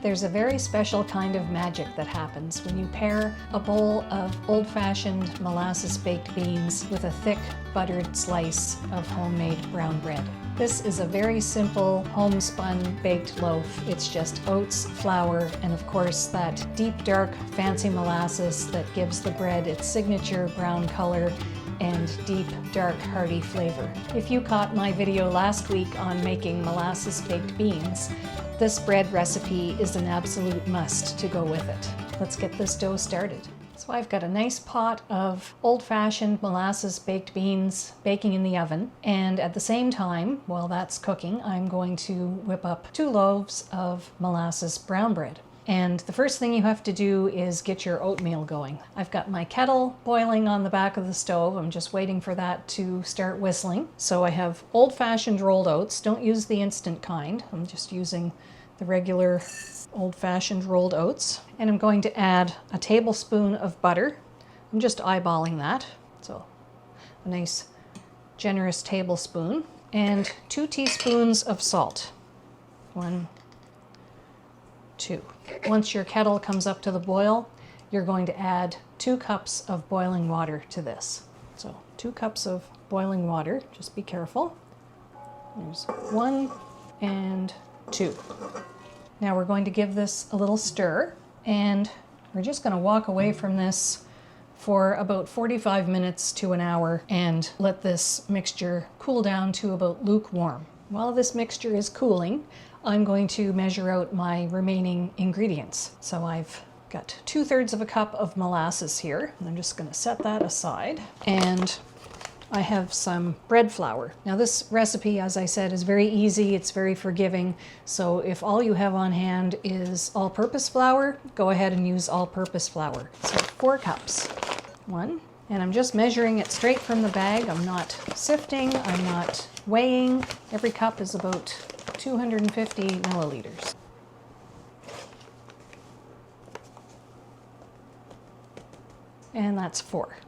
There's a very special kind of magic that happens when you pair a bowl of old-fashioned molasses baked beans with a thick buttered slice of homemade brown bread. This is a very simple homespun baked loaf. It's just oats, flour, and of course that deep dark fancy molasses that gives the bread its signature brown color and deep, dark, hearty flavor. If you caught my video last week on making molasses baked beans, this bread recipe is an absolute must to go with it. Let's get this dough started. So I've got a nice pot of old-fashioned molasses baked beans baking in the oven, and at the same time, while that's cooking, I'm going to whip up 2 loaves of molasses brown bread. And the first thing you have to do is get your oatmeal going. I've got my kettle boiling on the back of the stove. I'm just waiting for that to start whistling. So I have old-fashioned rolled oats. Don't use the instant kind. I'm just using the regular old-fashioned rolled oats. And I'm going to add a tablespoon of butter. I'm just eyeballing that. So a nice generous tablespoon. And 2 teaspoons of salt. 1, 2. Once your kettle comes up to the boil, you're going to add 2 cups of boiling water to this. So 2 cups of boiling water, just be careful. There's 1 and 2. Now we're going to give this a little stir, and we're just going to walk away from this for about 45 minutes to an hour and let this mixture cool down to about lukewarm. While this mixture is cooling, I'm going to measure out my remaining ingredients. So I've got 2/3 of a cup of molasses here, and I'm just going to set that aside. And I have some bread flour. Now this recipe, as I said, is very easy, it's very forgiving, so if all you have on hand is all-purpose flour, go ahead and use all-purpose flour. So 4 cups. 1, and I'm just measuring it straight from the bag. I'm not sifting, I'm not weighing. Every cup is about 250 milliliters. And that's 4.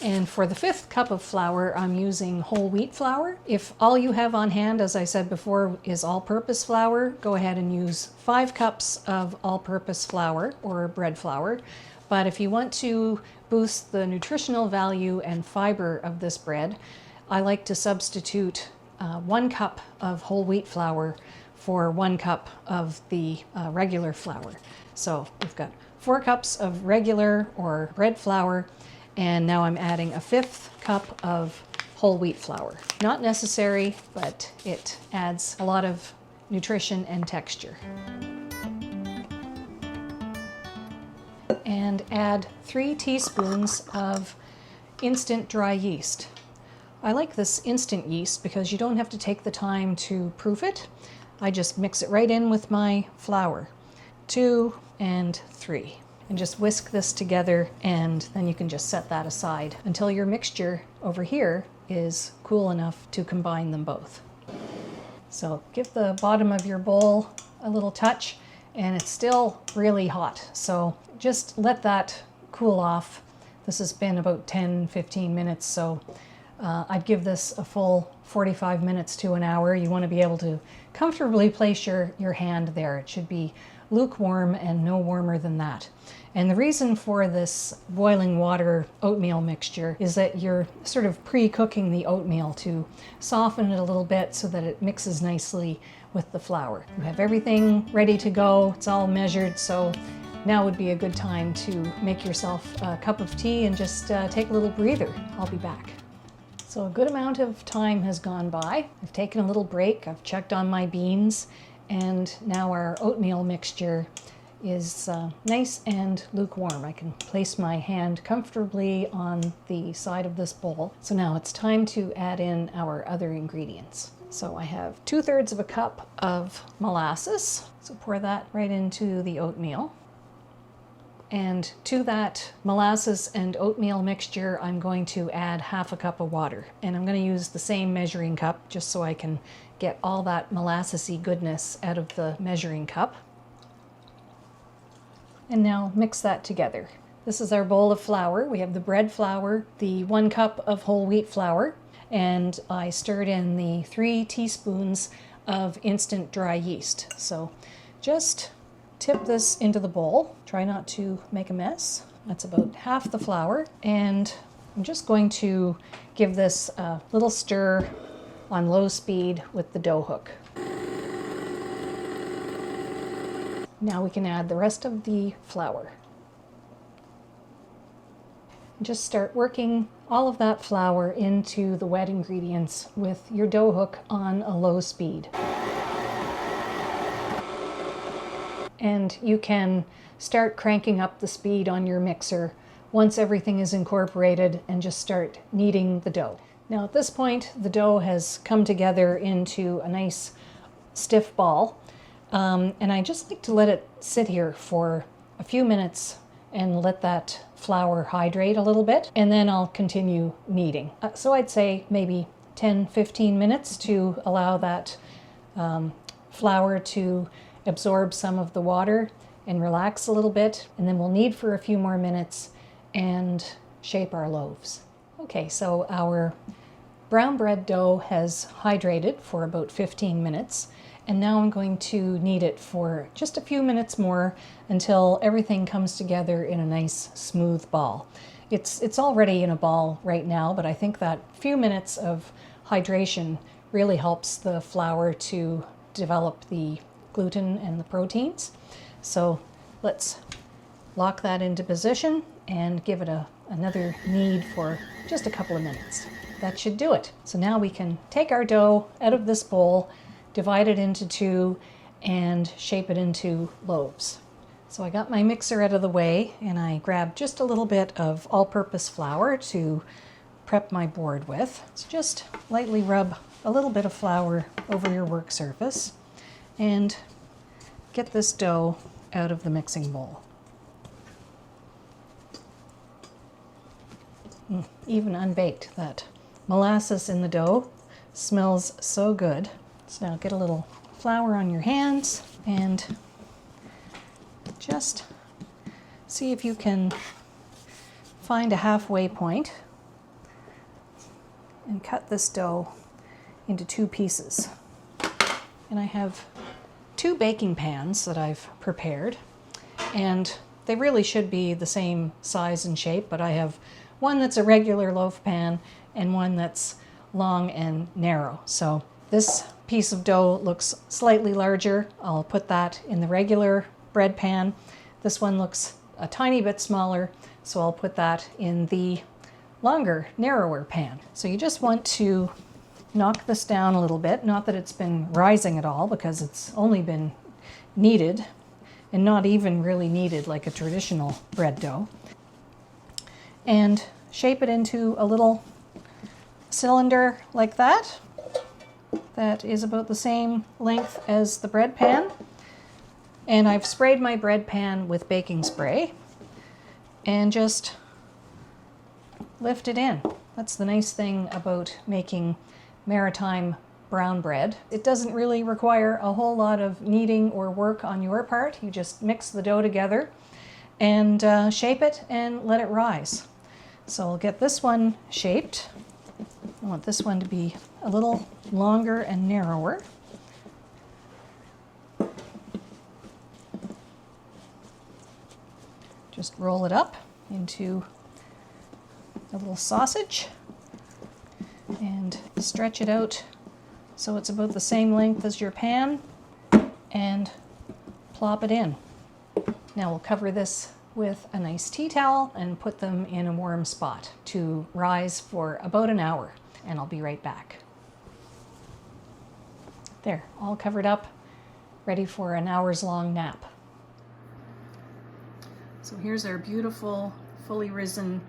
And for the 5th cup of flour, I'm using whole wheat flour. If all you have on hand, as I said before, is all-purpose flour, go ahead and use 5 cups of all-purpose flour or bread flour. But if you want to boost the nutritional value and fiber of this bread, I like to substitute 1 cup of whole wheat flour for 1 cup of the regular flour. So we've got 4 cups of regular or bread flour, and now I'm adding a 5th cup of whole wheat flour. Not necessary, but it adds a lot of nutrition and texture. And add 3 teaspoons of instant dry yeast. I like this instant yeast because you don't have to take the time to proof it. I just mix it right in with my flour. 2 and 3. And just whisk this together, and then you can just set that aside until your mixture over here is cool enough to combine them both. So give the bottom of your bowl a little touch, and it's still really hot. So just let that cool off. This has been about 10-15 minutes, so I'd give this a full 45 minutes to an hour. You want to be able to comfortably place your hand there. It should be lukewarm and no warmer than that. And the reason for this boiling water oatmeal mixture is that you're sort of pre-cooking the oatmeal to soften it a little bit so that it mixes nicely with the flour. You have everything ready to go, it's all measured, so now would be a good time to make yourself a cup of tea and just take a little breather. I'll be back. So a good amount of time has gone by. I've taken a little break, I've checked on my beans, and now our oatmeal mixture is nice and lukewarm. I can place my hand comfortably on the side of this bowl. So now it's time to add in our other ingredients. So I have 2/3 of a cup of molasses. So pour that right into the oatmeal. And to that molasses and oatmeal mixture, I'm going to add 1/2 cup of water. And I'm going to use the same measuring cup just so I can get all that molassesy goodness out of the measuring cup. And now mix that together. This is our bowl of flour. We have the bread flour, the 1 cup of whole wheat flour, and I stirred in the 3 teaspoons of instant dry yeast. So just tip this into the bowl. Try not to make a mess. That's about half the flour. And I'm just going to give this a little stir on low speed with the dough hook. Now we can add the rest of the flour. Just start working all of that flour into the wet ingredients with your dough hook on a low speed. And you can start cranking up the speed on your mixer once everything is incorporated and just start kneading the dough. Now at this point, the dough has come together into a nice stiff ball. And I just like to let it sit here for a few minutes and let that flour hydrate a little bit, and then I'll continue kneading. So I'd say maybe 10-15 minutes to allow that flour to absorb some of the water and relax a little bit, and then we'll knead for a few more minutes and shape our loaves. Okay, so our brown bread dough has hydrated for about 15 minutes, and now I'm going to knead it for just a few minutes more until everything comes together in a nice smooth ball. It's already in a ball right now, but I think that few minutes of hydration really helps the flour to develop the gluten and the proteins. So let's lock that into position and give it another knead for just a couple of minutes. That should do it. So now we can take our dough out of this bowl, divide it into two, and shape it into loaves. So I got my mixer out of the way and I grabbed just a little bit of all-purpose flour to prep my board with. So just lightly rub a little bit of flour over your work surface and get this dough out of the mixing bowl. Even unbaked, that molasses in the dough smells so good. So now get a little flour on your hands and just see if you can find a halfway point and cut this dough into two pieces. And I have two baking pans that I've prepared, and they really should be the same size and shape, but I have one that's a regular loaf pan and one that's long and narrow. So this piece of dough looks slightly larger. I'll put that in the regular bread pan. This one looks a tiny bit smaller, so I'll put that in the longer, narrower pan. So you just want to knock this down a little bit. Not that it's been rising at all, because it's only been kneaded and not even really kneaded like a traditional bread dough. And shape it into a little cylinder like that. That is about the same length as the bread pan. And I've sprayed my bread pan with baking spray and just lift it in. That's the nice thing about making maritime brown bread. It doesn't really require a whole lot of kneading or work on your part. You just mix the dough together and shape it and let it rise. So I'll get this one shaped. I want this one to be a little longer and narrower. Just roll it up into a little sausage and stretch it out so it's about the same length as your pan, and plop it in. Now we'll cover this with a nice tea towel and put them in a warm spot to rise for about an hour, and I'll be right back. There, all covered up, ready for an hour's long nap. So here's our beautiful, fully risen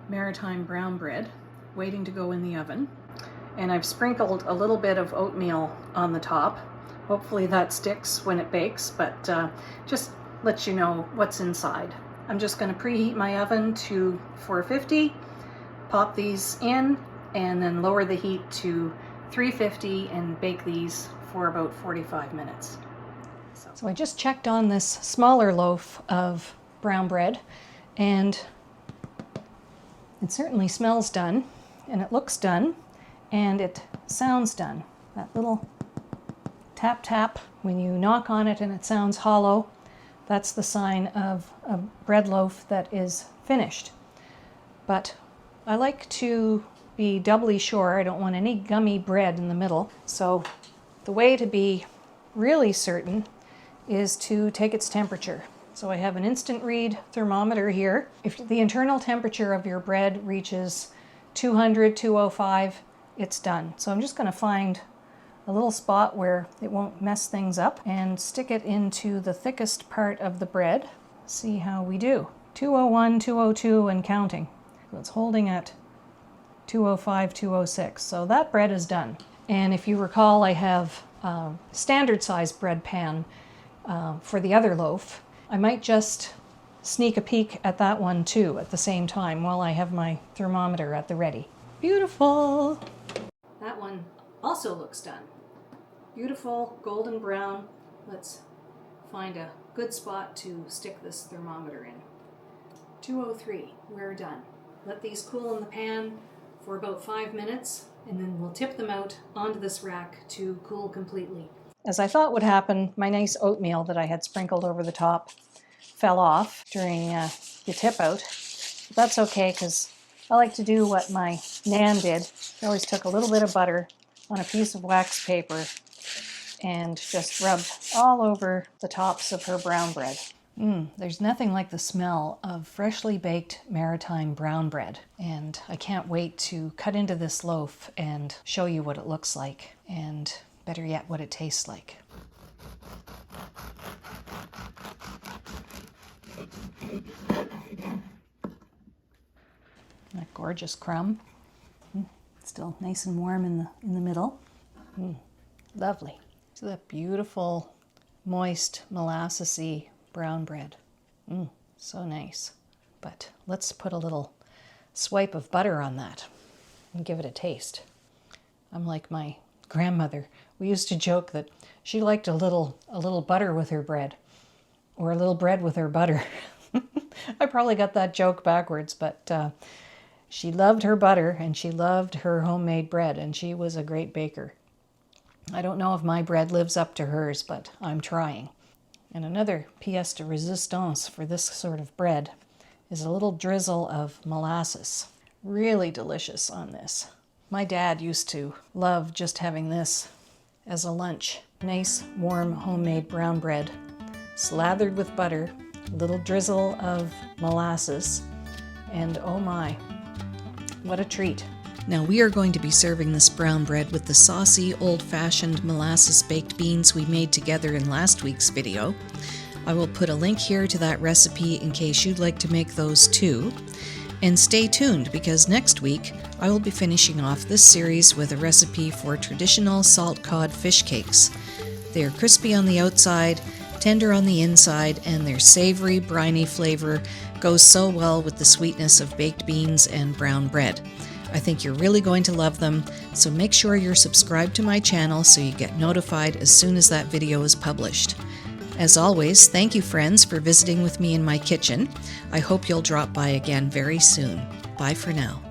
maritime brown bread waiting to go in the oven. And I've sprinkled a little bit of oatmeal on the top. Hopefully that sticks when it bakes, but just lets you know what's inside. I'm just going to preheat my oven to 450, pop these in, and then lower the heat to 350 and bake these for about 45 minutes. So I just checked on this smaller loaf of brown bread, and it certainly smells done, and it looks done, and it sounds done. That little tap tap when you knock on it and it sounds hollow, That's the sign of a bread loaf that is finished. But I like to be doubly sure. I don't want any gummy bread in the middle. So the way to be really certain is to take its temperature. So I have an instant read thermometer here. If the internal temperature of your bread reaches 200, 205, it's done. So I'm just going to find a little spot where it won't mess things up and stick it into the thickest part of the bread. See how we do. 201, 202 and counting. So it's holding at 205, 206. So that bread is done. And if you recall, I have a standard size bread pan for the other loaf. I might just sneak a peek at that one too at the same time while I have my thermometer at the ready. Beautiful! That one also looks done. Beautiful golden brown. Let's find a good spot to stick this thermometer in. 203, we're done. Let these cool in the pan for about 5 minutes, and then we'll tip them out onto this rack to cool completely. As I thought would happen, my nice oatmeal that I had sprinkled over the top fell off during the tip out. But that's okay, because I like to do what my Nan did. She always took a little bit of butter on a piece of wax paper and just rubbed all over the tops of her brown bread. There's nothing like the smell of freshly baked maritime brown bread, and I can't wait to cut into this loaf and show you what it looks like, and better yet, what it tastes like. That gorgeous crumb, still nice and warm in the middle. Lovely. So that beautiful, moist, molassesy brown bread. So nice. But let's put a little swipe of butter on that and give it a taste. I'm like my grandmother. We used to joke that she liked a little butter with her bread, or a little bread with her butter. I probably got that joke backwards, but she loved her butter and she loved her homemade bread, and she was a great baker. I don't know if my bread lives up to hers, but I'm trying. And another pièce de résistance for this sort of bread is a little drizzle of molasses. Really delicious on this. My dad used to love just having this as a lunch. Nice, warm, homemade brown bread, slathered with butter, a little drizzle of molasses, and oh my, what a treat. Now we are going to be serving this brown bread with the saucy, old-fashioned molasses baked beans we made together in last week's video. I will put a link here to that recipe in case you'd like to make those too. And stay tuned, because next week I will be finishing off this series with a recipe for traditional salt cod fish cakes. They are crispy on the outside, tender on the inside, and their savory, briny flavor goes so well with the sweetness of baked beans and brown bread. I think you're really going to love them, so make sure you're subscribed to my channel so you get notified as soon as that video is published. As always, thank you friends for visiting with me in my kitchen. I hope you'll drop by again very soon. Bye for now.